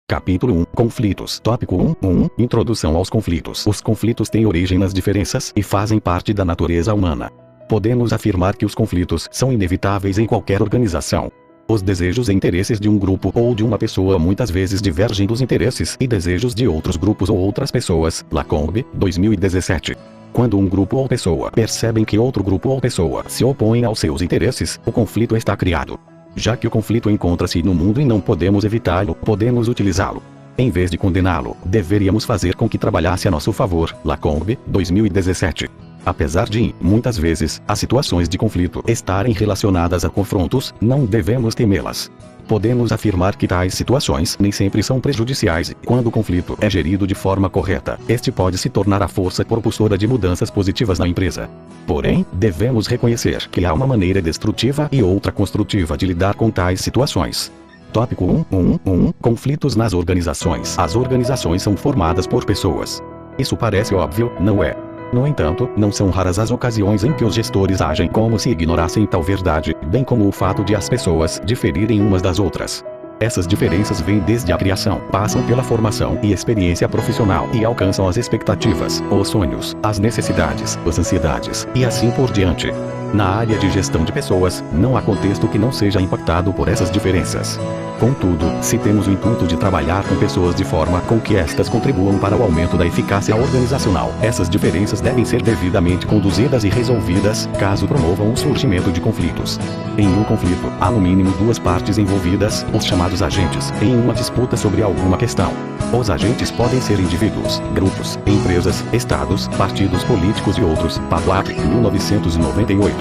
Capítulo 1. Conflitos. Tópico 1. Introdução aos conflitos. Os conflitos têm origem nas diferenças e fazem parte da natureza humana. Podemos afirmar que os conflitos são inevitáveis em qualquer organização. Os desejos e interesses de um grupo ou de uma pessoa muitas vezes divergem dos interesses e desejos de outros grupos ou outras pessoas. Lacombe, 2017. Quando um grupo ou pessoa percebem que outro grupo ou pessoa se opõem aos seus interesses, o conflito está criado. Já que o conflito encontra-se no mundo e não podemos evitá-lo, podemos utilizá-lo. Em vez de condená-lo, deveríamos fazer com que trabalhasse a nosso favor. Lacombe, 2017. Apesar de, muitas vezes, as situações de conflito estarem relacionadas a confrontos, não devemos temê-las. Podemos afirmar que tais situações nem sempre são prejudiciais e, quando o conflito é gerido de forma correta, este pode se tornar a força propulsora de mudanças positivas na empresa. Porém, devemos reconhecer que há uma maneira destrutiva e outra construtiva de lidar com tais situações. Tópico 1. Conflitos nas organizações. As organizações são formadas por pessoas. Isso parece óbvio, não é? No entanto, não são raras as ocasiões em que os gestores agem como se ignorassem tal verdade, bem como o fato de as pessoas diferirem umas das outras. Essas diferenças vêm desde a criação, passam pela formação e experiência profissional e alcançam as expectativas, os sonhos, as necessidades, as ansiedades, e assim por diante. Na área de gestão de pessoas, não há contexto que não seja impactado por essas diferenças. Contudo, se temos o intuito de trabalhar com pessoas de forma com que estas contribuam para o aumento da eficácia organizacional, essas diferenças devem ser devidamente conduzidas e resolvidas, caso promovam o surgimento de conflitos. Em um conflito, há no mínimo duas partes envolvidas, os chamados agentes, em uma disputa sobre alguma questão. Os agentes podem ser indivíduos, grupos, empresas, estados, partidos políticos e outros. Pavlak, 1998.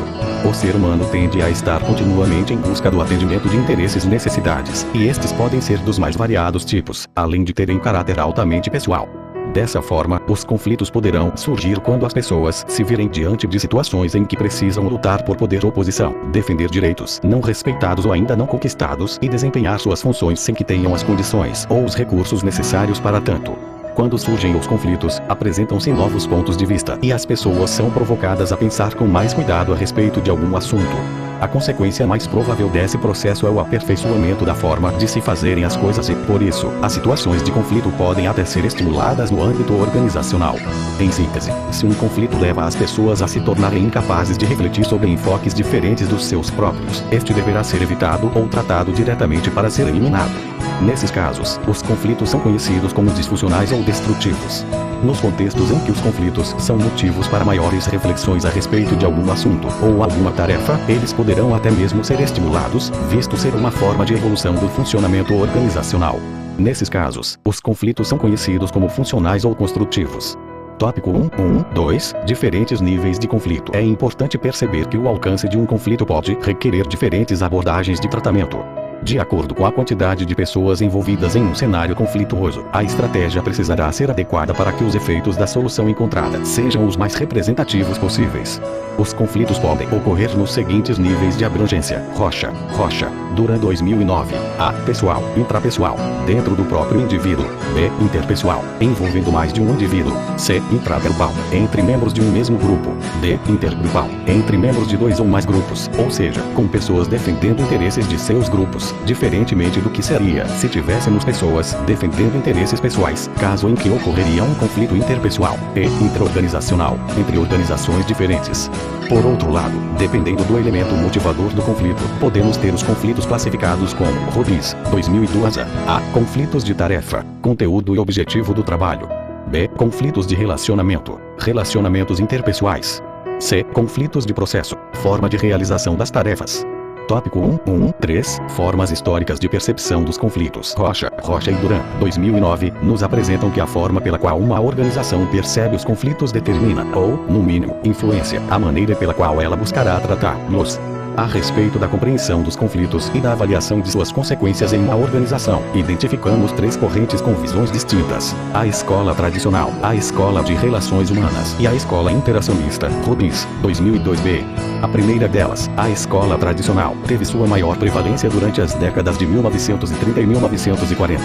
O ser humano tende a estar continuamente em busca do atendimento de interesses e necessidades, e estes podem ser dos mais variados tipos, além de terem caráter altamente pessoal. Dessa forma, os conflitos poderão surgir quando as pessoas se virem diante de situações em que precisam lutar por poder ou posição, defender direitos não respeitados ou ainda não conquistados e desempenhar suas funções sem que tenham as condições ou os recursos necessários para tanto. Quando surgem os conflitos, apresentam-se novos pontos de vista e as pessoas são provocadas a pensar com mais cuidado a respeito de algum assunto. A consequência mais provável desse processo é o aperfeiçoamento da forma de se fazerem as coisas e, por isso, as situações de conflito podem até ser estimuladas no âmbito organizacional. Em síntese, se um conflito leva as pessoas a se tornarem incapazes de refletir sobre enfoques diferentes dos seus próprios, este deverá ser evitado ou tratado diretamente para ser eliminado. Nesses casos, os conflitos são conhecidos como disfuncionais ou destrutivos. Nos contextos em que os conflitos são motivos para maiores reflexões a respeito de algum assunto ou alguma tarefa, eles poderão até mesmo ser estimulados, visto ser uma forma de evolução do funcionamento organizacional. Nesses casos, os conflitos são conhecidos como funcionais ou construtivos. Tópico 2. Diferentes níveis de conflito. É importante perceber que o alcance de um conflito pode requerer diferentes abordagens de tratamento. De acordo com a quantidade de pessoas envolvidas em um cenário conflituoso, a estratégia precisará ser adequada para que os efeitos da solução encontrada sejam os mais representativos possíveis. Os conflitos podem ocorrer nos seguintes níveis de abrangência. Rocha. Durante 2009. A. Pessoal, intrapessoal, dentro do próprio indivíduo. B. Interpessoal, envolvendo mais de um indivíduo. C. Intragrupal, entre membros de um mesmo grupo. D. Intergrupal, entre membros de dois ou mais grupos, ou seja, com pessoas defendendo interesses de seus grupos, diferentemente do que seria se tivéssemos pessoas defendendo interesses pessoais, caso em que ocorreria um conflito interpessoal. E. Intraorganizacional, entre organizações diferentes. Por outro lado, dependendo do elemento motivador do conflito, podemos ter os conflitos classificados como Robbins, 2002. A. Conflitos de tarefa, conteúdo e objetivo do trabalho. B. Conflitos de relacionamento, relacionamentos interpessoais. C. Conflitos de processo, forma de realização das tarefas. Tópico 3. Formas históricas de percepção dos conflitos. Rocha e Duran, 2009, nos apresentam que a forma pela qual uma organização percebe os conflitos determina, ou, no mínimo, influencia a maneira pela qual ela buscará tratá-los. A respeito da compreensão dos conflitos e da avaliação de suas consequências em uma organização, identificamos três correntes com visões distintas: a escola tradicional, a escola de relações humanas e a escola interacionista. Robbins, 2002b. A primeira delas, a escola tradicional, teve sua maior prevalência durante as décadas de 1930 e 1940.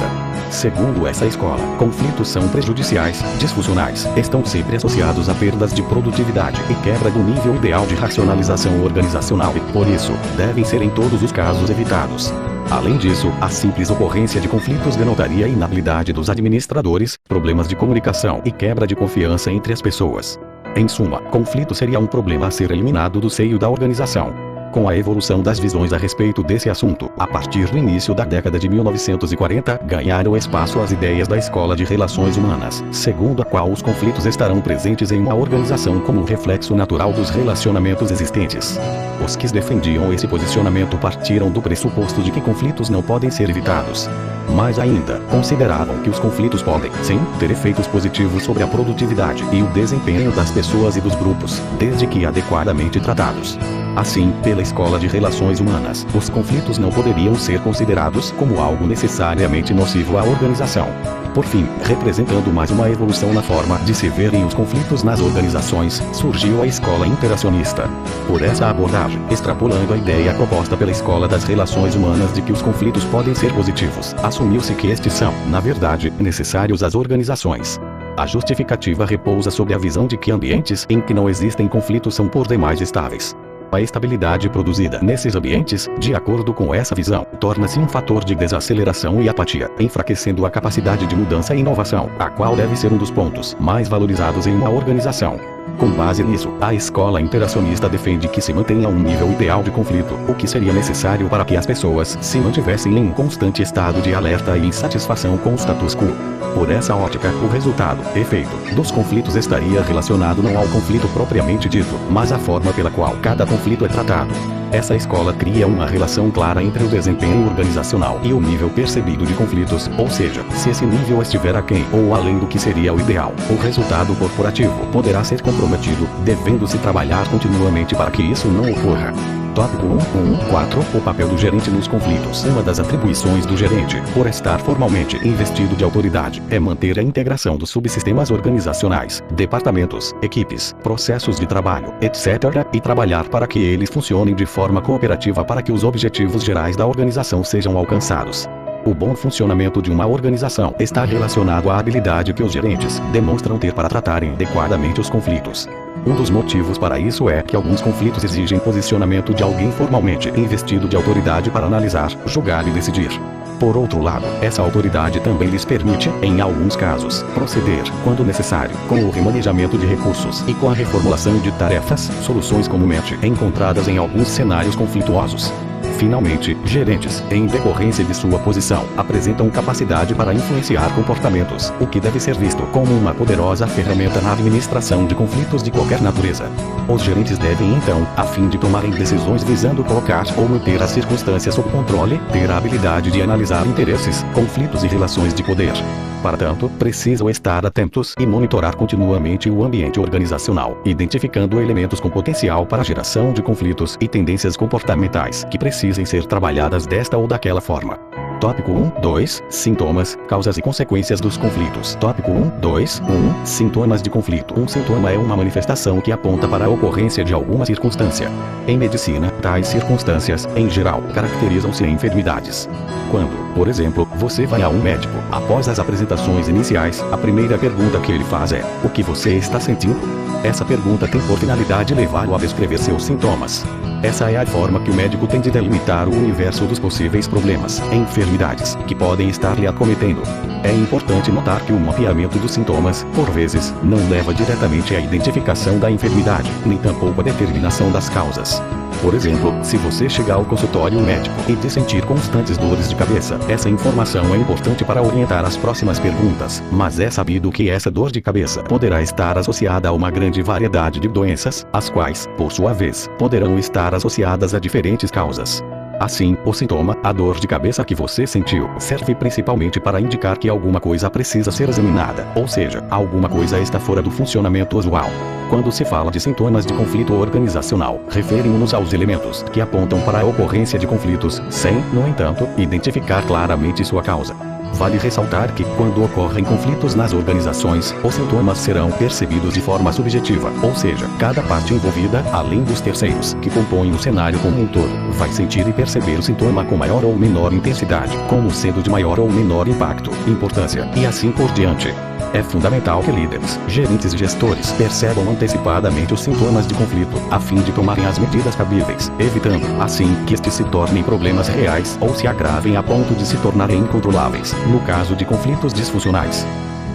Segundo essa escola, conflitos são prejudiciais, disfuncionais, estão sempre associados a perdas de produtividade e quebra do nível ideal de racionalização organizacional e, por isso, devem ser em todos os casos evitados. Além disso, a simples ocorrência de conflitos denotaria a inabilidade dos administradores, problemas de comunicação e quebra de confiança entre as pessoas. Em suma, conflito seria um problema a ser eliminado do seio da organização. Com a evolução das visões a respeito desse assunto, a partir do início da década de 1940, ganharam espaço as ideias da Escola de Relações Humanas, segundo a qual os conflitos estarão presentes em uma organização como reflexo natural dos relacionamentos existentes. Os que defendiam esse posicionamento partiram do pressuposto de que conflitos não podem ser evitados. Mais ainda, consideravam que os conflitos podem, sim, ter efeitos positivos sobre a produtividade e o desempenho das pessoas e dos grupos, desde que adequadamente tratados. Assim, pela Escola de Relações Humanas, os conflitos não poderiam ser considerados como algo necessariamente nocivo à organização. Por fim, representando mais uma evolução na forma de se verem os conflitos nas organizações, surgiu a escola interacionista. Por essa abordagem, extrapolando a ideia proposta pela Escola das Relações Humanas de que os conflitos podem ser positivos, assumiu-se que estes são, na verdade, necessários às organizações. A justificativa repousa sobre a visão de que ambientes em que não existem conflitos são por demais estáveis. A estabilidade produzida nesses ambientes, de acordo com essa visão, torna-se um fator de desaceleração e apatia, enfraquecendo a capacidade de mudança e inovação, a qual deve ser um dos pontos mais valorizados em uma organização. Com base nisso, a escola interacionista defende que se mantenha um nível ideal de conflito, o que seria necessário para que as pessoas se mantivessem em um constante estado de alerta e insatisfação com o status quo. Por essa ótica, o resultado, efeito, dos conflitos estaria relacionado não ao conflito propriamente dito, mas à forma pela qual cada conflito é tratado. Essa escola cria uma relação clara entre o desempenho organizacional e o nível percebido de conflitos, ou seja, se esse nível estiver aquém ou além do que seria o ideal, o resultado corporativo poderá ser comprometido, devendo-se trabalhar continuamente para que isso não ocorra. Tópico 1.1.4 O papel do gerente nos conflitos. Uma das atribuições do gerente, por estar formalmente investido de autoridade, é manter a integração dos subsistemas organizacionais, departamentos, equipes, processos de trabalho, etc., e trabalhar para que eles funcionem de forma cooperativa para que os objetivos gerais da organização sejam alcançados. O bom funcionamento de uma organização está relacionado à habilidade que os gerentes demonstram ter para tratarem adequadamente os conflitos. Um dos motivos para isso é que alguns conflitos exigem posicionamento de alguém formalmente investido de autoridade para analisar, julgar e decidir. Por outro lado, essa autoridade também lhes permite, em alguns casos, proceder, quando necessário, com o remanejamento de recursos e com a reformulação de tarefas, soluções comumente encontradas em alguns cenários conflituosos. Finalmente, gerentes, em decorrência de sua posição, apresentam capacidade para influenciar comportamentos, o que deve ser visto como uma poderosa ferramenta na administração de conflitos de qualquer natureza. Os gerentes devem então, a fim de tomarem decisões visando colocar ou manter as circunstâncias sob controle, ter a habilidade de analisar interesses, conflitos e relações de poder. Para tanto, precisam estar atentos e monitorar continuamente o ambiente organizacional, identificando elementos com potencial para a geração de conflitos e tendências comportamentais que precisem ser trabalhadas desta ou daquela forma. Tópico 1.2 Sintomas, causas e consequências dos conflitos. Tópico 1.2.1 Sintomas de conflito. Um sintoma é uma manifestação que aponta para a ocorrência de alguma circunstância. Em medicina, tais circunstâncias, em geral, caracterizam-se em enfermidades. Quando, por exemplo, você vai a um médico, após as apresentações iniciais, a primeira pergunta que ele faz é: o que você está sentindo? Essa pergunta tem por finalidade levá-lo a descrever seus sintomas. Essa é a forma que o médico tem de delimitar o universo dos possíveis problemas, enfermidades, que podem estar lhe acometendo. É importante notar que o mapeamento dos sintomas, por vezes, não leva diretamente à identificação da enfermidade, nem tampouco à determinação das causas. Por exemplo, se você chegar ao consultório médico e de sentir constantes dores de cabeça, essa informação é importante para orientar as próximas perguntas, mas é sabido que essa dor de cabeça poderá estar associada a uma grande variedade de doenças, as quais, por sua vez, poderão estar associadas a diferentes causas. Assim, o sintoma, a dor de cabeça que você sentiu, serve principalmente para indicar que alguma coisa precisa ser examinada, ou seja, alguma coisa está fora do funcionamento usual. Quando se fala de sintomas de conflito organizacional, referimos-nos aos elementos que apontam para a ocorrência de conflitos, sem, no entanto, identificar claramente sua causa. Vale ressaltar que, quando ocorrem conflitos nas organizações, os sintomas serão percebidos de forma subjetiva, ou seja, cada parte envolvida, além dos terceiros, que compõem o cenário como um todo, vai sentir e perceber o sintoma com maior ou menor intensidade, como sendo de maior ou menor impacto, importância, e assim por diante. É fundamental que líderes, gerentes e gestores percebam antecipadamente os sintomas de conflito, a fim de tomarem as medidas cabíveis, evitando, assim, que estes se tornem problemas reais ou se agravem a ponto de se tornarem incontroláveis, no caso de conflitos disfuncionais.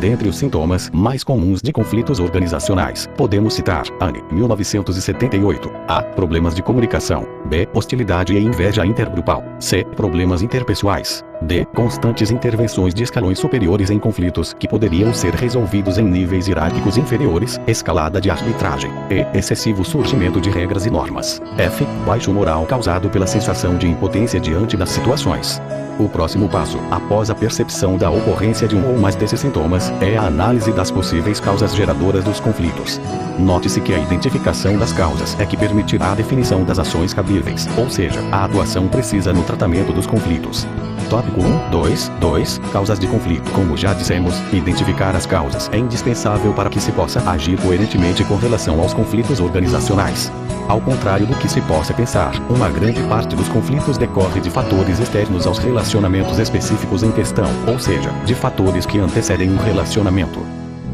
Dentre os sintomas mais comuns de conflitos organizacionais, podemos citar Anne, 1978, A. Problemas de comunicação. B. Hostilidade e inveja intergrupal. C. Problemas interpessoais. D. Constantes intervenções de escalões superiores em conflitos que poderiam ser resolvidos em níveis hierárquicos inferiores, escalada de arbitragem. E. Excessivo surgimento de regras e normas. F. Baixo moral causado pela sensação de impotência diante das situações. O próximo passo, após a percepção da ocorrência de um ou mais desses sintomas, é a análise das possíveis causas geradoras dos conflitos. Note-se que a identificação das causas é que permitirá a definição das ações cabíveis, ou seja, a atuação precisa no tratamento dos conflitos. Tópico 1.2.2 Causas de conflito. Como já dissemos, identificar as causas é indispensável para que se possa agir coerentemente com relação aos conflitos organizacionais. Ao contrário do que se possa pensar, uma grande parte dos conflitos decorre de fatores externos aos relacionamentos específicos em questão, ou seja, de fatores que antecedem um relacionamento.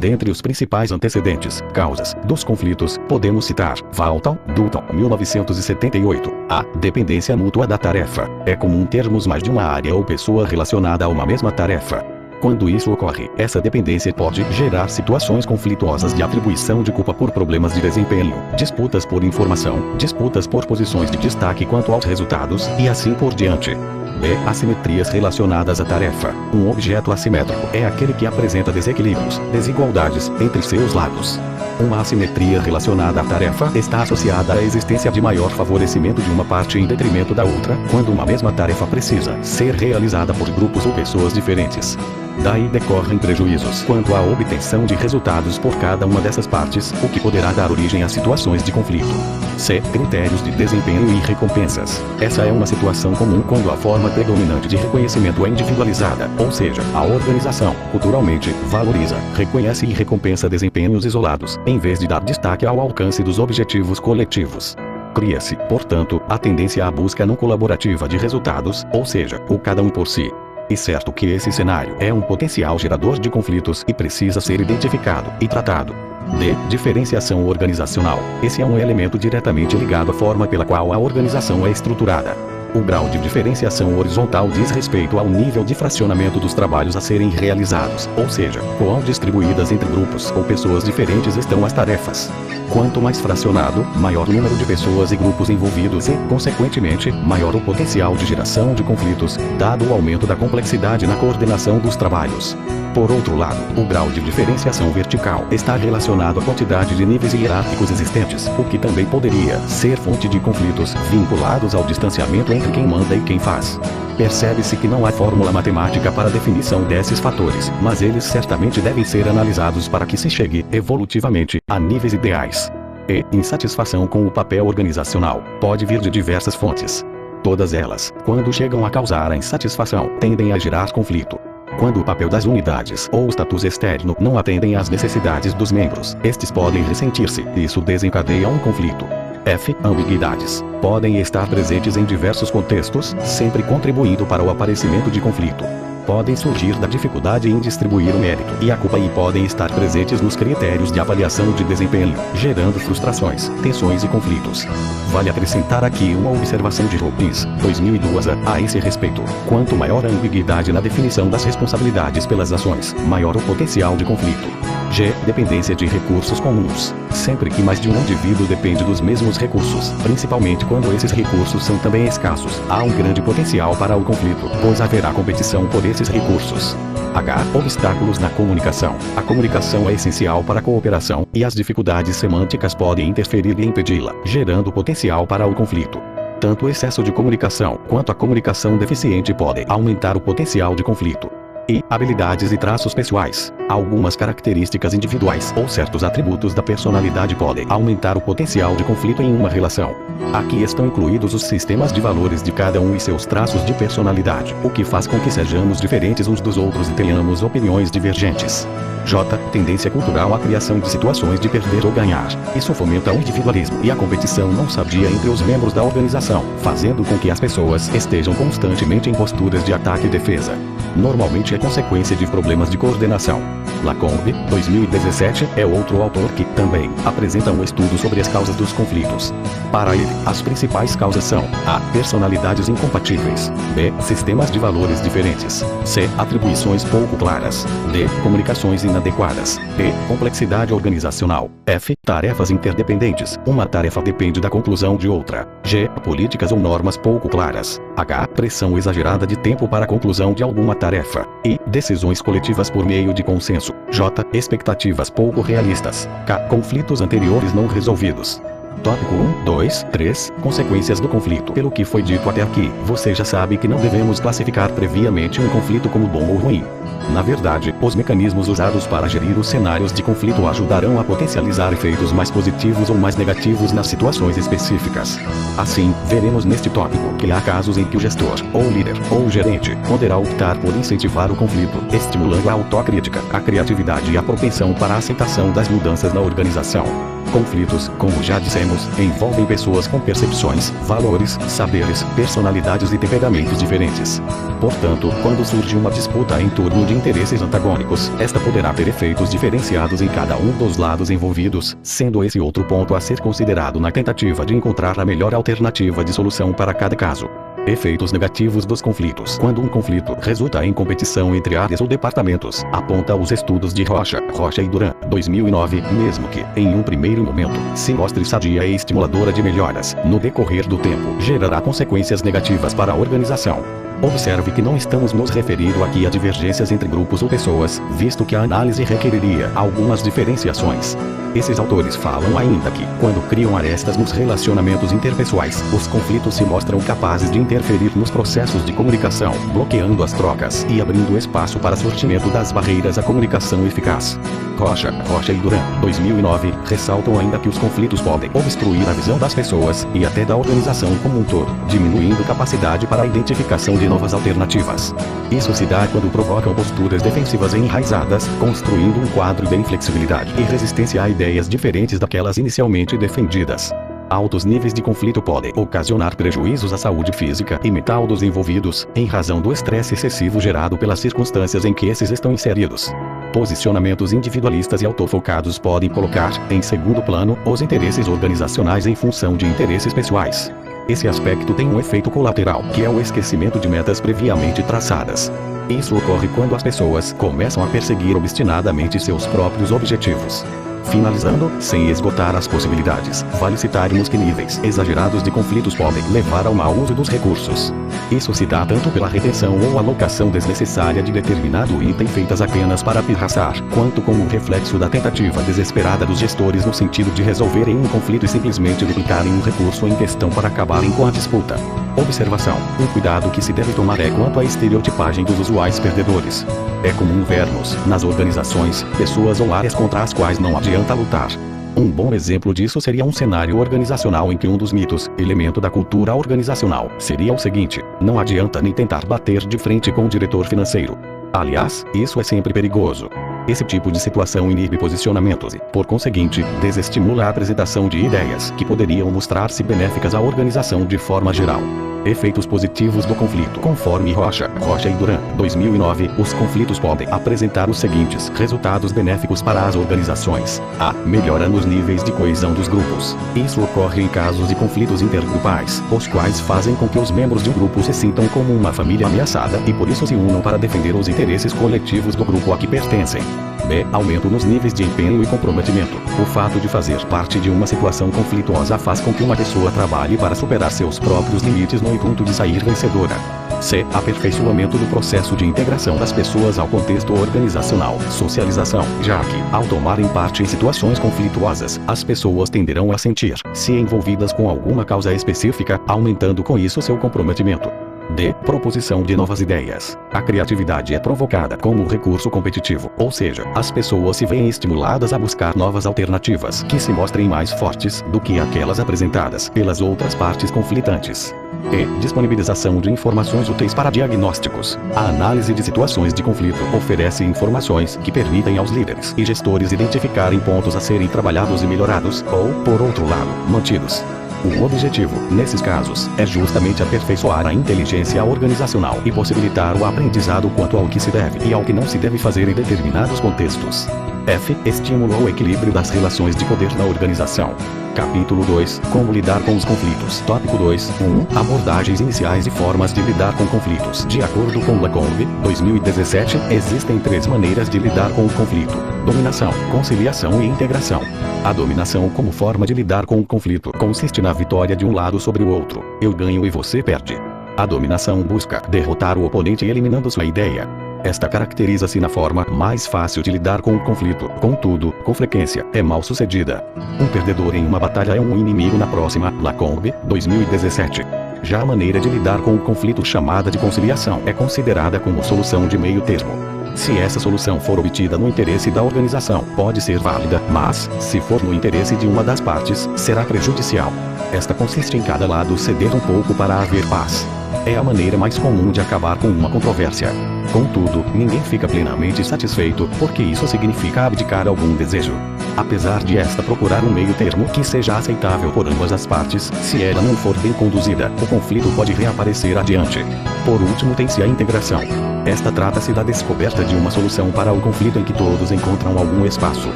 Dentre os principais antecedentes, causas, dos conflitos, podemos citar Walton, Dutton, 1978. A. Dependência mútua da tarefa. É comum termos mais de uma área ou pessoa relacionada a uma mesma tarefa. Quando isso ocorre, essa dependência pode gerar situações conflituosas de atribuição de culpa por problemas de desempenho, disputas por informação, disputas por posições de destaque quanto aos resultados, e assim por diante. B. Assimetrias relacionadas à tarefa. Um objeto assimétrico é aquele que apresenta desequilíbrios, desigualdades, entre seus lados. Uma assimetria relacionada à tarefa está associada à existência de maior favorecimento de uma parte em detrimento da outra, quando uma mesma tarefa precisa ser realizada por grupos ou pessoas diferentes. Daí decorrem prejuízos quanto à obtenção de resultados por cada uma dessas partes, o que poderá dar origem a situações de conflito. C. Critérios de desempenho e recompensas. Essa é uma situação comum quando a forma predominante de reconhecimento é individualizada, ou seja, a organização, culturalmente, valoriza, reconhece e recompensa desempenhos isolados, em vez de dar destaque ao alcance dos objetivos coletivos. Cria-se, portanto, a tendência à busca não colaborativa de resultados, ou seja, o cada um por si. E certo que esse cenário é um potencial gerador de conflitos e precisa ser identificado e tratado. D. Diferenciação organizacional. Esse é um elemento diretamente ligado à forma pela qual a organização é estruturada. O grau de diferenciação horizontal diz respeito ao nível de fracionamento dos trabalhos a serem realizados, ou seja, quão distribuídas entre grupos ou pessoas diferentes estão as tarefas. Quanto mais fracionado, maior o número de pessoas e grupos envolvidos e, consequentemente, maior o potencial de geração de conflitos, dado o aumento da complexidade na coordenação dos trabalhos. Por outro lado, o grau de diferenciação vertical está relacionado à quantidade de níveis hierárquicos existentes, o que também poderia ser fonte de conflitos vinculados ao distanciamento entre quem manda e quem faz. Percebe-se que não há fórmula matemática para a definição desses fatores, mas eles certamente devem ser analisados para que se chegue, evolutivamente, a níveis ideais. E insatisfação com o papel organizacional pode vir de diversas fontes. Todas elas, quando chegam a causar a insatisfação, tendem a gerar conflito. Quando o papel das unidades ou o status externo não atendem às necessidades dos membros, estes podem ressentir-se, e isso desencadeia um conflito. F. Ambiguidades. Podem estar presentes em diversos contextos, sempre contribuindo para o aparecimento de conflito. Podem surgir da dificuldade em distribuir o mérito e a culpa e podem estar presentes nos critérios de avaliação de desempenho, gerando frustrações, tensões e conflitos. Vale acrescentar aqui uma observação de Robbins, 2002, a esse respeito. Quanto maior a ambiguidade na definição das responsabilidades pelas ações, maior o potencial de conflito. G. Dependência de recursos comuns. Sempre que mais de um indivíduo depende dos mesmos recursos, principalmente quando esses recursos são também escassos, há um grande potencial para o conflito, pois haverá competição por esses recursos. H. Obstáculos na comunicação. A comunicação é essencial para a cooperação, e as dificuldades semânticas podem interferir e impedi-la, gerando potencial para o conflito. Tanto o excesso de comunicação quanto a comunicação deficiente podem aumentar o potencial de conflito. E habilidades e traços pessoais. Algumas características individuais ou certos atributos da personalidade podem aumentar o potencial de conflito em uma relação. Aqui estão incluídos os sistemas de valores de cada um e seus traços de personalidade, o que faz com que sejamos diferentes uns dos outros e tenhamos opiniões divergentes. J. Tendência cultural à criação de situações de perder ou ganhar. Isso fomenta o individualismo e a competição não sadia entre os membros da organização, fazendo com que as pessoas estejam constantemente em posturas de ataque e defesa. Normalmente é consequência de problemas de coordenação. Lacombe, 2017, é outro autor que, também, apresenta um estudo sobre as causas dos conflitos. Para ele, as principais causas são: A. Personalidades incompatíveis. B. Sistemas de valores diferentes. C. Atribuições pouco claras. D. Comunicações inadequadas. E. Complexidade organizacional. F. Tarefas interdependentes. Uma tarefa depende da conclusão de outra. G. Políticas ou normas pouco claras. H. Pressão exagerada de tempo para a conclusão de alguma tarefa. I. Decisões coletivas por meio de consenso. J. Expectativas pouco realistas. K. Conflitos anteriores não resolvidos. Tópico 1, 2, 3. Consequências do conflito. Pelo que foi dito até aqui, você já sabe que não devemos classificar previamente um conflito como bom ou ruim. Na verdade, os mecanismos usados para gerir os cenários de conflito ajudarão a potencializar efeitos mais positivos ou mais negativos nas situações específicas. Assim, veremos neste tópico que há casos em que o gestor, ou líder, ou gerente, poderá optar por incentivar o conflito, estimulando a autocrítica, a criatividade e a propensão para a aceitação das mudanças na organização. Conflitos, como já dissemos, envolvem pessoas com percepções, valores, saberes, personalidades e temperamentos diferentes. Portanto, quando surge uma disputa em torno de interesses antagônicos, esta poderá ter efeitos diferenciados em cada um dos lados envolvidos, sendo esse outro ponto a ser considerado na tentativa de encontrar a melhor alternativa de solução para cada caso. Efeitos negativos dos conflitos. Quando um conflito resulta em competição entre áreas ou departamentos, aponta os estudos de Rocha e Duran, 2009, mesmo que, em um primeiro momento, se mostre sadia e estimuladora de melhoras, no decorrer do tempo, gerará consequências negativas para a organização. Observe que não estamos nos referindo aqui a divergências entre grupos ou pessoas, visto que a análise requeriria algumas diferenciações. Esses autores falam ainda que, quando criam arestas nos relacionamentos interpessoais, os conflitos se mostram capazes de interferir nos processos de comunicação, bloqueando as trocas e abrindo espaço para surgimento das barreiras à comunicação eficaz. Rocha e Duran, 2009, ressaltam ainda que os conflitos podem obstruir a visão das pessoas e até da organização como um todo, diminuindo capacidade para a identificação de novas alternativas. Isso se dá quando provocam posturas defensivas enraizadas, construindo um quadro de inflexibilidade e resistência a ideias diferentes daquelas inicialmente defendidas. Altos níveis de conflito podem ocasionar prejuízos à saúde física e mental dos envolvidos, em razão do estresse excessivo gerado pelas circunstâncias em que esses estão inseridos. Posicionamentos individualistas e autofocados podem colocar, em segundo plano, os interesses organizacionais em função de interesses pessoais. Esse aspecto tem um efeito colateral, que é o esquecimento de metas previamente traçadas. Isso ocorre quando as pessoas começam a perseguir obstinadamente seus próprios objetivos. Finalizando, sem esgotar as possibilidades, vale citarmos que níveis exagerados de conflitos podem levar ao mau uso dos recursos. Isso se dá tanto pela retenção ou alocação desnecessária de determinado item feitas apenas para pirraçar, quanto como reflexo da tentativa desesperada dos gestores no sentido de resolverem um conflito e simplesmente duplicarem um recurso em questão para acabarem com a disputa. Observação: um cuidado que se deve tomar é quanto à estereotipagem dos usuais perdedores. É comum vermos, nas organizações, pessoas ou áreas contra as quais não adianta lutar. Um bom exemplo disso seria um cenário organizacional em que um dos mitos, elemento da cultura organizacional, seria o seguinte: não adianta nem tentar bater de frente com o diretor financeiro. Aliás, isso é sempre perigoso. Esse tipo de situação inibe posicionamentos e, por conseguinte, desestimula a apresentação de ideias que poderiam mostrar-se benéficas à organização de forma geral. Efeitos positivos do conflito. Conforme Rocha e Duran, 2009, os conflitos podem apresentar os seguintes resultados benéficos para as organizações. A. Melhora nos níveis de coesão dos grupos. Isso ocorre em casos de conflitos intergrupais, os quais fazem com que os membros de um grupo se sintam como uma família ameaçada e por isso se unam para defender os interesses coletivos do grupo a que pertencem. B. Aumento nos níveis de empenho e comprometimento. O fato de fazer parte de uma situação conflituosa faz com que uma pessoa trabalhe para superar seus próprios limites no intuito de sair vencedora. C. Aperfeiçoamento do processo de integração das pessoas ao contexto organizacional, socialização, já que, ao tomarem parte em situações conflituosas, as pessoas tenderão a sentir-se envolvidas com alguma causa específica, aumentando com isso seu comprometimento. D. Proposição de novas ideias. A criatividade é provocada como recurso competitivo, ou seja, as pessoas se veem estimuladas a buscar novas alternativas que se mostrem mais fortes do que aquelas apresentadas pelas outras partes conflitantes. E. Disponibilização de informações úteis para diagnósticos. A análise de situações de conflito oferece informações que permitem aos líderes e gestores identificarem pontos a serem trabalhados e melhorados, ou, por outro lado, mantidos. O objetivo, nesses casos, é justamente aperfeiçoar a inteligência organizacional e possibilitar o aprendizado quanto ao que se deve e ao que não se deve fazer em determinados contextos. F. Estímulo ao equilíbrio das relações de poder na organização. Capítulo 2. Como lidar com os conflitos. Tópico 2. 1. Abordagens iniciais e formas de lidar com conflitos. De acordo com Lacombe, 2017, existem 3 maneiras de lidar com o conflito: dominação, conciliação e integração. A dominação como forma de lidar com o conflito consiste na vitória de um lado sobre o outro. Eu ganho e você perde. A dominação busca derrotar o oponente eliminando sua ideia. Esta caracteriza-se na forma mais fácil de lidar com o conflito, contudo, com frequência, é mal sucedida. Um perdedor em uma batalha é um inimigo na próxima. Lacombe, 2017. Já a maneira de lidar com o conflito chamada de conciliação é considerada como solução de meio termo. Se essa solução for obtida no interesse da organização, pode ser válida, mas, se for no interesse de uma das partes, será prejudicial. Esta consiste em cada lado ceder um pouco para haver paz. É a maneira mais comum de acabar com uma controvérsia. Contudo, ninguém fica plenamente satisfeito, porque isso significa abdicar algum desejo. Apesar de esta procurar um meio termo que seja aceitável por ambas as partes, se ela não for bem conduzida, o conflito pode reaparecer adiante. Por último, tem-se a integração. Esta trata-se da descoberta de uma solução para o conflito em que todos encontram algum espaço.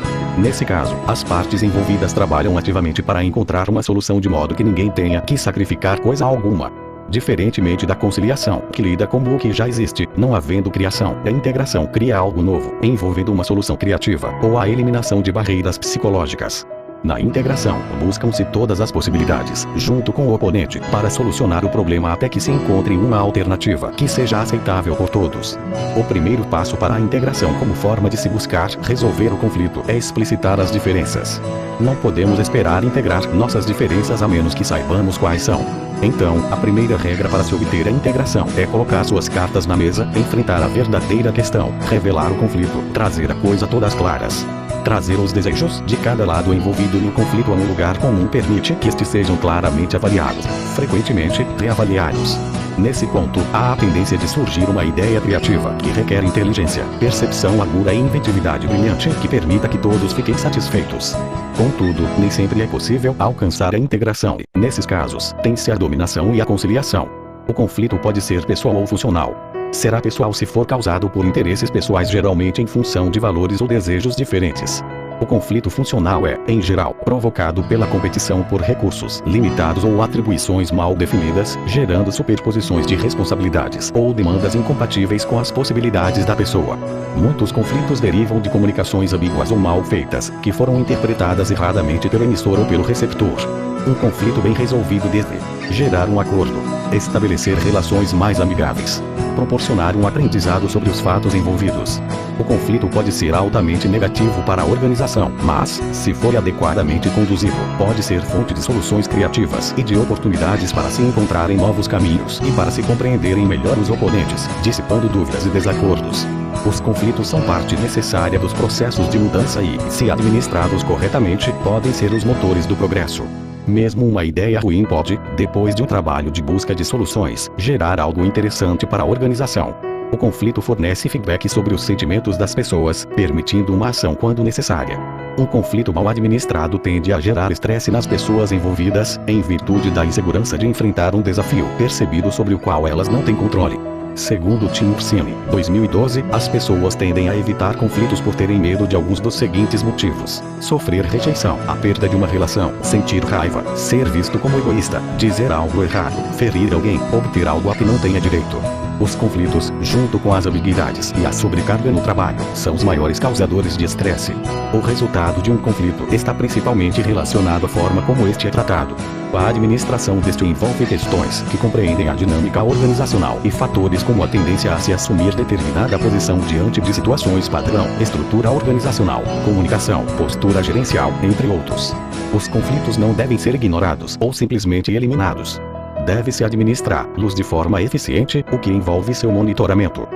Nesse caso, as partes envolvidas trabalham ativamente para encontrar uma solução de modo que ninguém tenha que sacrificar coisa alguma. Diferentemente da conciliação, que lida com o que já existe, não havendo criação, a integração cria algo novo, envolvendo uma solução criativa, ou a eliminação de barreiras psicológicas. Na integração, buscam-se todas as possibilidades, junto com o oponente, para solucionar o problema até que se encontre uma alternativa que seja aceitável por todos. O primeiro passo para a integração como forma de se buscar resolver o conflito é explicitar as diferenças. Não podemos esperar integrar nossas diferenças a menos que saibamos quais são. Então, a primeira regra para se obter a integração é colocar suas cartas na mesa, enfrentar a verdadeira questão, revelar o conflito, trazer a coisa todas claras. Trazer os desejos de cada lado envolvido no conflito a um lugar comum permite que estes sejam claramente avaliados, frequentemente reavaliados. Nesse ponto, há a tendência de surgir uma ideia criativa que requer inteligência, percepção aguda e inventividade brilhante que permita que todos fiquem satisfeitos. Contudo, nem sempre é possível alcançar a integração e, nesses casos, tem-se a dominação e a conciliação. O conflito pode ser pessoal ou funcional. Será pessoal se for causado por interesses pessoais, geralmente em função de valores ou desejos diferentes. O conflito funcional é, em geral, provocado pela competição por recursos limitados ou atribuições mal definidas, gerando superposições de responsabilidades ou demandas incompatíveis com as possibilidades da pessoa. Muitos conflitos derivam de comunicações ambíguas ou mal feitas, que foram interpretadas erradamente pelo emissor ou pelo receptor. Um conflito bem resolvido deve gerar um acordo, estabelecer relações mais amigáveis, proporcionar um aprendizado sobre os fatos envolvidos. O conflito pode ser altamente negativo para a organização, mas, se for adequadamente conduzido, pode ser fonte de soluções criativas e de oportunidades para se encontrarem novos caminhos e para se compreenderem melhor os oponentes, dissipando dúvidas e desacordos. Os conflitos são parte necessária dos processos de mudança e, se administrados corretamente, podem ser os motores do progresso. Mesmo uma ideia ruim pode, depois de um trabalho de busca de soluções, gerar algo interessante para a organização. O conflito fornece feedback sobre os sentimentos das pessoas, permitindo uma ação quando necessária. Um conflito mal administrado tende a gerar estresse nas pessoas envolvidas, em virtude da insegurança de enfrentar um desafio percebido sobre o qual elas não têm controle. Segundo Tim Ursini, 2012, as pessoas tendem a evitar conflitos por terem medo de alguns dos seguintes motivos: sofrer rejeição, a perda de uma relação, sentir raiva, ser visto como egoísta, dizer algo errado, ferir alguém, obter algo a que não tenha direito. Os conflitos, junto com as ambiguidades e a sobrecarga no trabalho, são os maiores causadores de estresse. O resultado de um conflito está principalmente relacionado à forma como este é tratado. A administração deste envolve questões que compreendem a dinâmica organizacional e fatores como a tendência a se assumir determinada posição diante de situações padrão, estrutura organizacional, comunicação, postura gerencial, entre outros. Os conflitos não devem ser ignorados ou simplesmente eliminados. Deve-se administrá-los de forma eficiente, o que envolve seu monitoramento.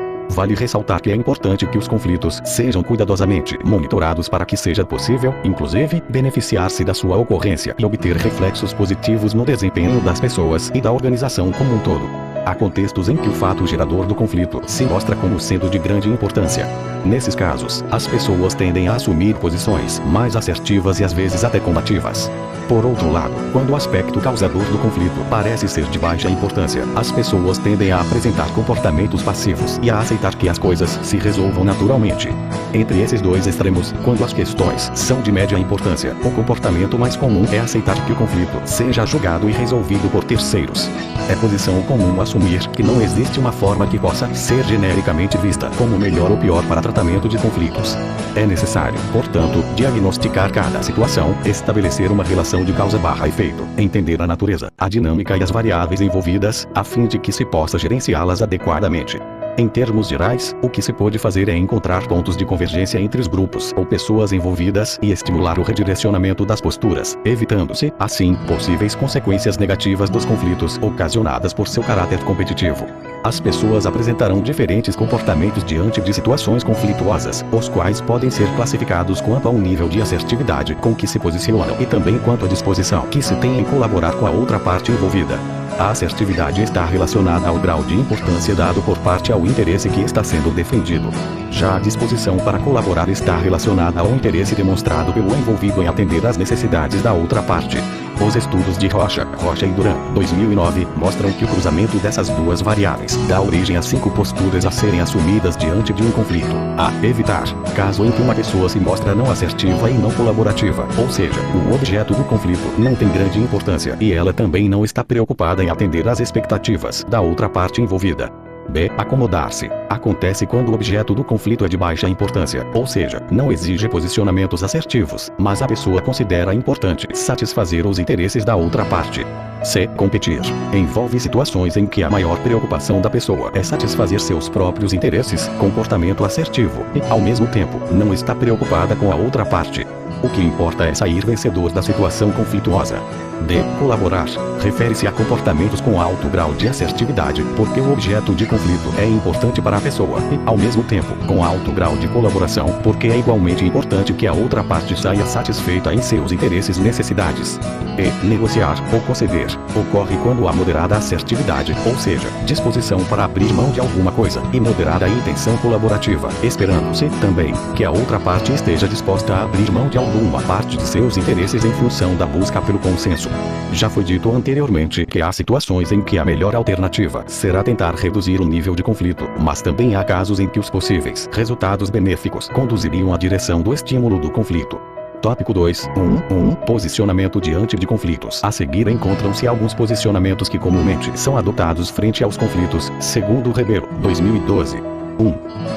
vale ressaltar que é importante que os conflitos sejam cuidadosamente monitorados para que seja possível, inclusive, beneficiar-se da sua ocorrência e obter reflexos positivos no desempenho das pessoas e da organização como um todo. Há contextos em que o fato gerador do conflito se mostra como sendo de grande importância. Nesses casos, as pessoas tendem a assumir posições mais assertivas e às vezes até combativas. Por outro lado, quando o aspecto causador do conflito parece ser de baixa importância, as pessoas tendem a apresentar comportamentos passivos e a aceitar que as coisas se resolvam naturalmente. Entre esses dois extremos, quando as questões são de média importância, o comportamento mais comum é aceitar que o conflito seja julgado e resolvido por terceiros. É posição comum assumir que não existe uma forma que possa ser genericamente vista como melhor ou pior para tratamento de conflitos. É necessário, portanto, diagnosticar cada situação, estabelecer uma relação de causa/efeito, entender a natureza, a dinâmica e as variáveis envolvidas, a fim de que se possa gerenciá-las adequadamente. Em termos gerais, o que se pode fazer é encontrar pontos de convergência entre os grupos ou pessoas envolvidas e estimular o redirecionamento das posturas, evitando-se, assim, possíveis consequências negativas dos conflitos ocasionadas por seu caráter competitivo. As pessoas apresentarão diferentes comportamentos diante de situações conflituosas, os quais podem ser classificados quanto ao nível de assertividade com que se posicionam e também quanto à disposição que se tem em colaborar com a outra parte envolvida. A assertividade está relacionada ao grau de importância dado por parte ao interesse que está sendo defendido. Já a disposição para colaborar está relacionada ao interesse demonstrado pelo envolvido em atender às necessidades da outra parte. Os estudos de Rocha e Duran, 2009, mostram que o cruzamento dessas duas variáveis dá origem a 5 posturas a serem assumidas diante de um conflito. A evitar, caso em que uma pessoa se mostra não assertiva e não colaborativa, ou seja, o objeto do conflito não tem grande importância e ela também não está preocupada em atender às expectativas da outra parte envolvida. B. Acomodar-se. Acontece quando o objeto do conflito é de baixa importância, ou seja, não exige posicionamentos assertivos, mas a pessoa considera importante satisfazer os interesses da outra parte. C. Competir. Envolve situações em que a maior preocupação da pessoa é satisfazer seus próprios interesses, comportamento assertivo, e, ao mesmo tempo, não está preocupada com a outra parte. O que importa é sair vencedor da situação conflituosa. D. Colaborar. Refere-se a comportamentos com alto grau de assertividade, porque o objeto de conflito é importante para a pessoa, e, ao mesmo tempo, com alto grau de colaboração, porque é igualmente importante que a outra parte saia satisfeita em seus interesses e necessidades. E. Negociar ou conceder. Ocorre quando há moderada assertividade, ou seja, disposição para abrir mão de alguma coisa, e moderada intenção colaborativa, esperando-se, também, que a outra parte esteja disposta a abrir mão de alguma parte de seus interesses em função da busca pelo consenso. Já foi dito anteriormente que há situações em que a melhor alternativa será tentar reduzir o nível de conflito, mas também há casos em que os possíveis resultados benéficos conduziriam à direção do estímulo do conflito. Tópico 2.1. Posicionamento diante de conflitos. A seguir encontram-se alguns posicionamentos que comumente são adotados frente aos conflitos, segundo Ribeiro, 2012. 1.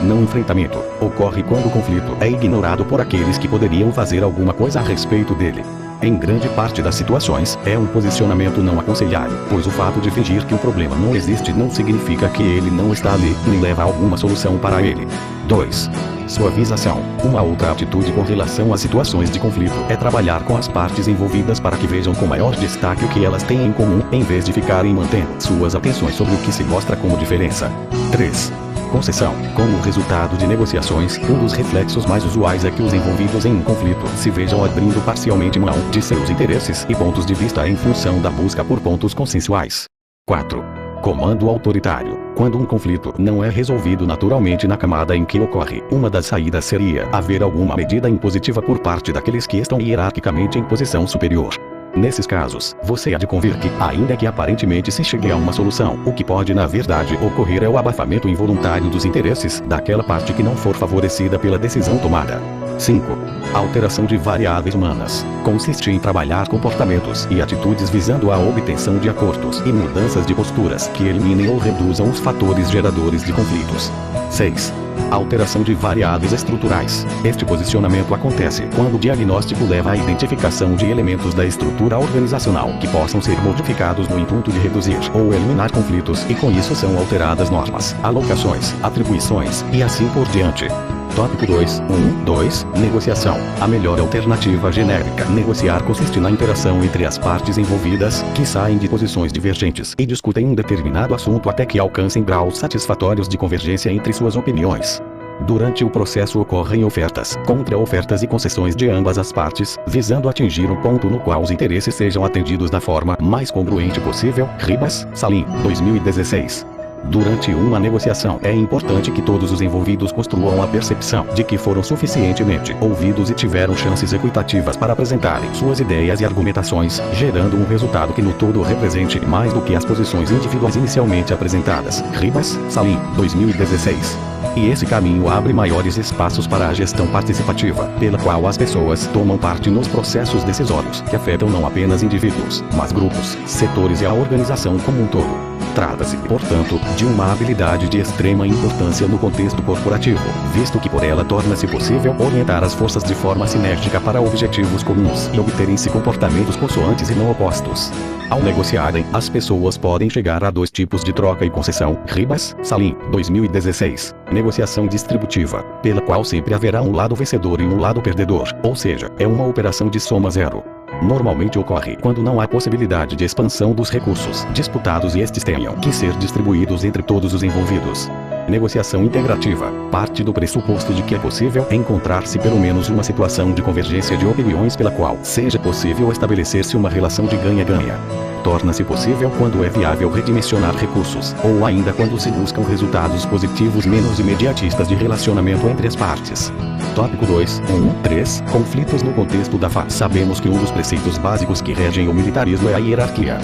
Não enfrentamento. Ocorre quando o conflito é ignorado por aqueles que poderiam fazer alguma coisa a respeito dele. Em grande parte das situações, é um posicionamento não aconselhável, pois o fato de fingir que o problema não existe não significa que ele não está ali, nem leva a alguma solução para ele. 2. Suavização. Uma outra atitude com relação a situações de conflito é trabalhar com as partes envolvidas para que vejam com maior destaque o que elas têm em comum, em vez de ficarem mantendo suas atenções sobre o que se mostra como diferença. 3. Concessão. Como resultado de negociações, um dos reflexos mais usuais é que os envolvidos em um conflito se vejam abrindo parcialmente mão de seus interesses e pontos de vista em função da busca por pontos consensuais. 4. Comando autoritário. Quando um conflito não é resolvido naturalmente na camada em que ocorre, uma das saídas seria haver alguma medida impositiva por parte daqueles que estão hierarquicamente em posição superior. Nesses casos, você há de convir que, ainda que aparentemente se chegue a uma solução, o que pode na verdade ocorrer é o abafamento involuntário dos interesses daquela parte que não for favorecida pela decisão tomada. 5. Alteração de variáveis humanas. Consiste em trabalhar comportamentos e atitudes visando a obtenção de acordos e mudanças de posturas que eliminem ou reduzam os fatores geradores de conflitos. 6. Alteração de variáveis estruturais. Este posicionamento acontece quando o diagnóstico leva à identificação de elementos da estrutura organizacional que possam ser modificados no intuito de reduzir ou eliminar conflitos e com isso são alteradas normas, alocações, atribuições e assim por diante. Tópico 2. Negociação. A melhor alternativa genérica. Negociar consiste na interação entre as partes envolvidas, que saem de posições divergentes e discutem um determinado assunto até que alcancem graus satisfatórios de convergência entre suas opiniões. Durante o processo ocorrem ofertas, contra-ofertas e concessões de ambas as partes, visando atingir um ponto no qual os interesses sejam atendidos da forma mais congruente possível. Ribas, Salim, 2016. Durante uma negociação, é importante que todos os envolvidos construam a percepção de que foram suficientemente ouvidos e tiveram chances equitativas para apresentarem suas ideias e argumentações, gerando um resultado que no todo represente mais do que as posições individuais inicialmente apresentadas. Ribas, Salim, 2016. E esse caminho abre maiores espaços para a gestão participativa, pela qual as pessoas tomam parte nos processos decisórios, que afetam não apenas indivíduos, mas grupos, setores e a organização como um todo. Trata-se, portanto, de uma habilidade de extrema importância no contexto corporativo, visto que por ela torna-se possível orientar as forças de forma sinérgica para objetivos comuns e obterem-se comportamentos consoantes e não opostos. Ao negociarem, as pessoas podem chegar a dois tipos de troca e concessão. Ribas, Salim, 2016. Negociação distributiva, pela qual sempre haverá um lado vencedor e um lado perdedor, ou seja, é uma operação de soma zero. Normalmente ocorre quando não há possibilidade de expansão dos recursos disputados e estes tenham que ser distribuídos entre todos os envolvidos. Negociação integrativa parte do pressuposto de que é possível encontrar-se pelo menos uma situação de convergência de opiniões pela qual seja possível estabelecer-se uma relação de ganha-ganha. Torna-se possível quando é viável redimensionar recursos, ou ainda quando se buscam resultados positivos menos imediatistas de relacionamento entre as partes. Tópico 2.1.3 Conflitos no contexto da FA. Sabemos que um dos preceitos básicos que regem o militarismo é a hierarquia.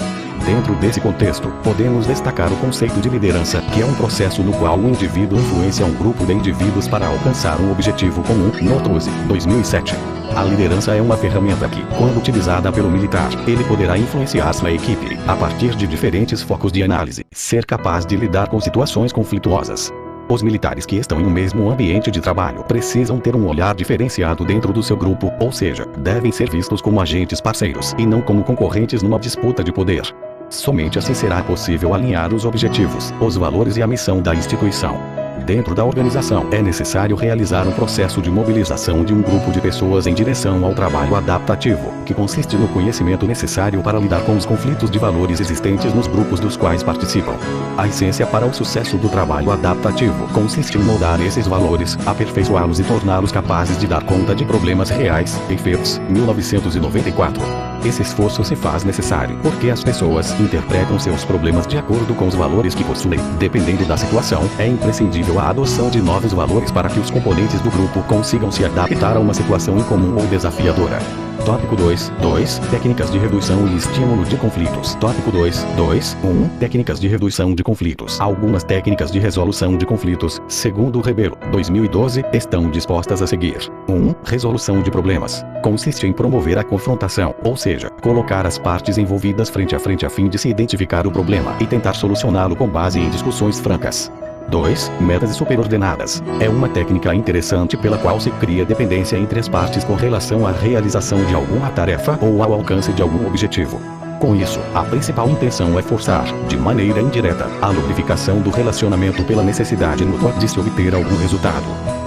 Dentro desse contexto, podemos destacar o conceito de liderança, que é um processo no qual o indivíduo influencia um grupo de indivíduos para alcançar um objetivo comum. Nortose, 2007. A liderança é uma ferramenta que, quando utilizada pelo militar, ele poderá influenciar sua equipe, a partir de diferentes focos de análise, ser capaz de lidar com situações conflituosas. Os militares que estão em um mesmo ambiente de trabalho precisam ter um olhar diferenciado dentro do seu grupo, ou seja, devem ser vistos como agentes parceiros e não como concorrentes numa disputa de poder. Somente assim será possível alinhar os objetivos, os valores e a missão da instituição. Dentro da organização, é necessário realizar um processo de mobilização de um grupo de pessoas em direção ao trabalho adaptativo, que consiste no conhecimento necessário para lidar com os conflitos de valores existentes nos grupos dos quais participam. A essência para o sucesso do trabalho adaptativo consiste em moldar esses valores, aperfeiçoá-los e torná-los capazes de dar conta de problemas reais. Efeitos, 1994. Esse esforço se faz necessário porque as pessoas interpretam seus problemas de acordo com os valores que possuem. Dependendo da situação, é imprescindível a adoção de novos valores para que os componentes do grupo consigam se adaptar a uma situação incomum ou desafiadora. Tópico 2.2 Técnicas de redução e estímulo de conflitos. Tópico 2.2.1 Técnicas de redução de conflitos. Algumas técnicas de resolução de conflitos, segundo Rebelo, 2012, estão dispostas a seguir. 1. Resolução de problemas. Consiste em promover a confrontação, ou seja, colocar as partes envolvidas frente a fim de se identificar o problema e tentar solucioná-lo com base em discussões francas. 2. Metas superordenadas. É uma técnica interessante pela qual se cria dependência entre as partes com relação à realização de alguma tarefa ou ao alcance de algum objetivo. Com isso, a principal intenção é forçar, de maneira indireta, a lubrificação do relacionamento pela necessidade mútua de se obter algum resultado.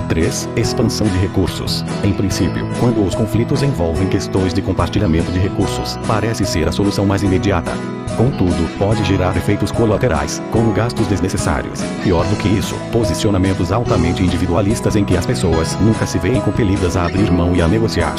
3. Expansão de recursos. Em princípio, quando os conflitos envolvem questões de compartilhamento de recursos, parece ser a solução mais imediata. Contudo, pode gerar efeitos colaterais, como gastos desnecessários. Pior do que isso, posicionamentos altamente individualistas em que as pessoas nunca se veem compelidas a abrir mão e a negociar.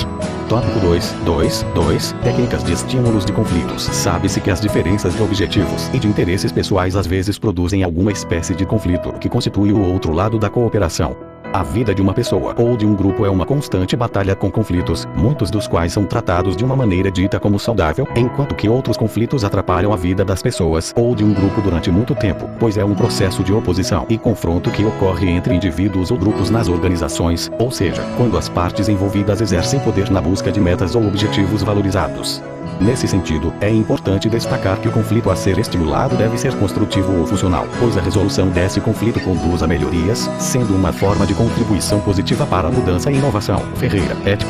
Tópico 2.2.2 Técnicas de estímulos de conflitos. Sabe-se que as diferenças de objetivos e de interesses pessoais às vezes produzem alguma espécie de conflito que constitui o outro lado da cooperação. A vida de uma pessoa ou de um grupo é uma constante batalha com conflitos, muitos dos quais são tratados de uma maneira dita como saudável, enquanto que outros conflitos atrapalham a vida das pessoas ou de um grupo durante muito tempo, pois é um processo de oposição e confronto que ocorre entre indivíduos ou grupos nas organizações, ou seja, quando as partes envolvidas exercem poder na busca de metas ou objetivos valorizados. Nesse sentido, é importante destacar que o conflito a ser estimulado deve ser construtivo ou funcional, pois a resolução desse conflito conduz a melhorias, sendo uma forma de contribuição positiva para a mudança e inovação. Ferreira, et.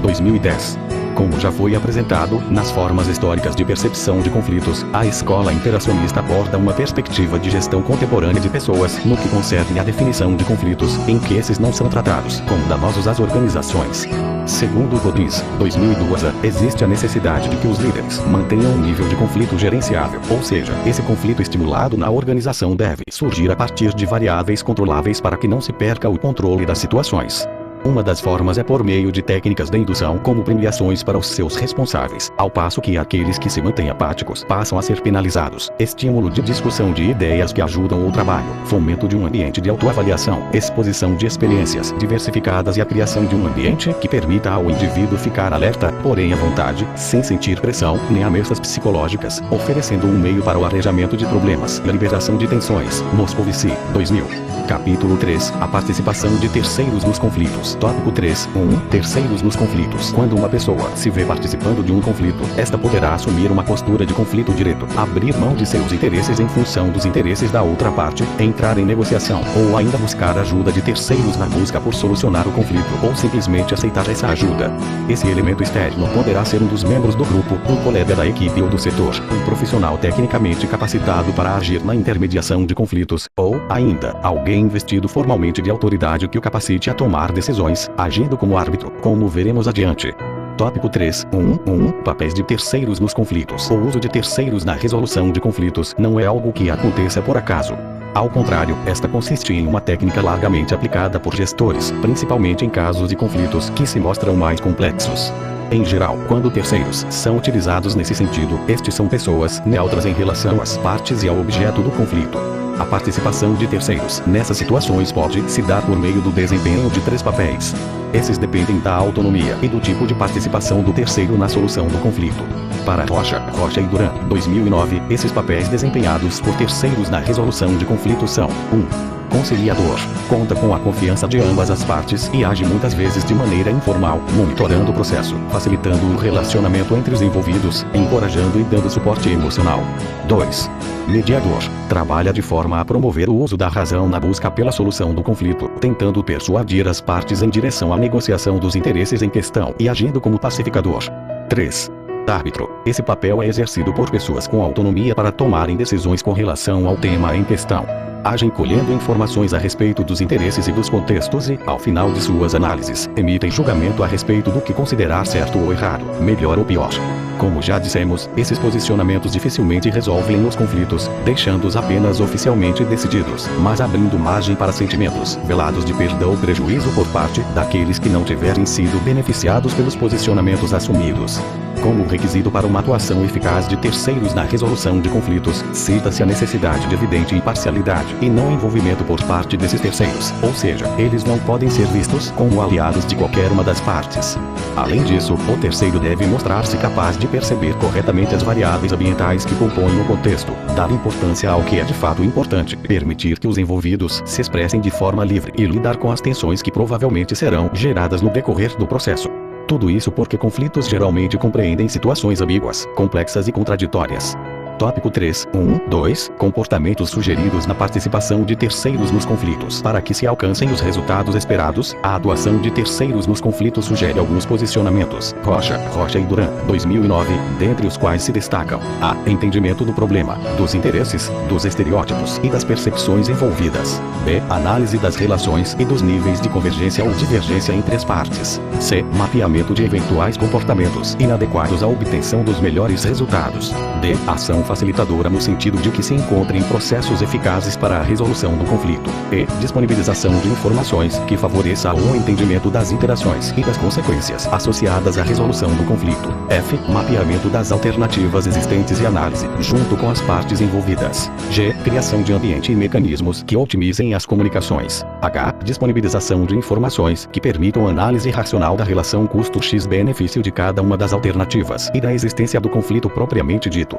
2010. Como já foi apresentado, nas formas históricas de percepção de conflitos, a escola interacionista aborda uma perspectiva de gestão contemporânea de pessoas, no que concerne à definição de conflitos, em que esses não são tratados como danosos às organizações. Segundo Rodins, 2002, existe a necessidade de que os líderes mantenham um nível de conflito gerenciável, ou seja, esse conflito estimulado na organização deve surgir a partir de variáveis controláveis para que não se perca o controle das situações. Uma das formas é por meio de técnicas de indução como premiações para os seus responsáveis, ao passo que aqueles que se mantêm apáticos passam a ser penalizados. Estímulo de discussão de ideias que ajudam o trabalho, fomento de um ambiente de autoavaliação, exposição de experiências diversificadas e a criação de um ambiente que permita ao indivíduo ficar alerta, porém à vontade, sem sentir pressão, nem ameaças psicológicas, oferecendo um meio para o arejamento de problemas e a liberação de tensões. Moscovici, 2000. Capítulo 3. A participação de terceiros nos conflitos. Tópico 3.1. Terceiros nos conflitos. Quando uma pessoa se vê participando de um conflito, esta poderá assumir uma postura de conflito direto, abrir mão de seus interesses em função dos interesses da outra parte, entrar em negociação, ou ainda buscar ajuda de terceiros na busca por solucionar o conflito, ou simplesmente aceitar essa ajuda. Esse elemento externo poderá ser um dos membros do grupo, um colega da equipe ou do setor, um profissional tecnicamente capacitado para agir na intermediação de conflitos, ou, ainda, alguém investido formalmente de autoridade que o capacite a tomar decisões, agindo como árbitro, como veremos adiante. Tópico 3.1.1. Papéis de terceiros nos conflitos. O uso de terceiros na resolução de conflitos não é algo que aconteça por acaso. Ao contrário, esta consiste em uma técnica largamente aplicada por gestores, principalmente em casos de conflitos que se mostram mais complexos. Em geral, quando terceiros são utilizados nesse sentido, estes são pessoas neutras em relação às partes e ao objeto do conflito. A participação de terceiros nessas situações pode se dar por meio do desempenho de 3 papéis. Esses dependem da autonomia e do tipo de participação do terceiro na solução do conflito. Para Rocha e Duran, 2009, esses papéis desempenhados por terceiros na resolução de conflitos são: 1. Conciliador. Conta com a confiança de ambas as partes e age muitas vezes de maneira informal, monitorando o processo, facilitando o relacionamento entre os envolvidos, encorajando e dando suporte emocional. 2. Mediador. Trabalha de forma a promover o uso da razão na busca pela solução do conflito, tentando persuadir as partes em direção à negociação dos interesses em questão e agindo como pacificador. 3. Árbitro. Esse papel é exercido por pessoas com autonomia para tomarem decisões com relação ao tema em questão. Agem colhendo informações a respeito dos interesses e dos contextos e, ao final de suas análises, emitem julgamento a respeito do que considerar certo ou errado, melhor ou pior. Como já dissemos, esses posicionamentos dificilmente resolvem os conflitos, deixando-os apenas oficialmente decididos, mas abrindo margem para sentimentos velados de perdão ou prejuízo por parte daqueles que não tiverem sido beneficiados pelos posicionamentos assumidos. Como requisito para uma atuação eficaz de terceiros na resolução de conflitos, cita-se a necessidade de evidente imparcialidade e não envolvimento por parte desses terceiros, ou seja, eles não podem ser vistos como aliados de qualquer uma das partes. Além disso, o terceiro deve mostrar-se capaz de perceber corretamente as variáveis ambientais que compõem o contexto, dar importância ao que é de fato importante, permitir que os envolvidos se expressem de forma livre e lidar com as tensões que provavelmente serão geradas no decorrer do processo. Tudo isso porque conflitos geralmente compreendem situações ambíguas, complexas e contraditórias. Tópico 3.1.2. Comportamentos sugeridos na participação de terceiros nos conflitos. Para que se alcancem os resultados esperados, a atuação de terceiros nos conflitos sugere alguns posicionamentos. Rocha e Duran, 2009, dentre os quais se destacam: a. Entendimento do problema, dos interesses, dos estereótipos e das percepções envolvidas. B. Análise das relações e dos níveis de convergência ou divergência entre as partes. C. Mapeamento de eventuais comportamentos inadequados à obtenção dos melhores resultados. D. Ação facilitadora no sentido de que se encontrem processos eficazes para a resolução do conflito. E. Disponibilização de informações que favoreça o entendimento das interações e das consequências associadas à resolução do conflito. F. Mapeamento das alternativas existentes e análise, junto com as partes envolvidas. G. Criação de ambiente e mecanismos que otimizem as comunicações. H. Disponibilização de informações que permitam análise racional da relação custo-benefício de cada uma das alternativas e da existência do conflito propriamente dito.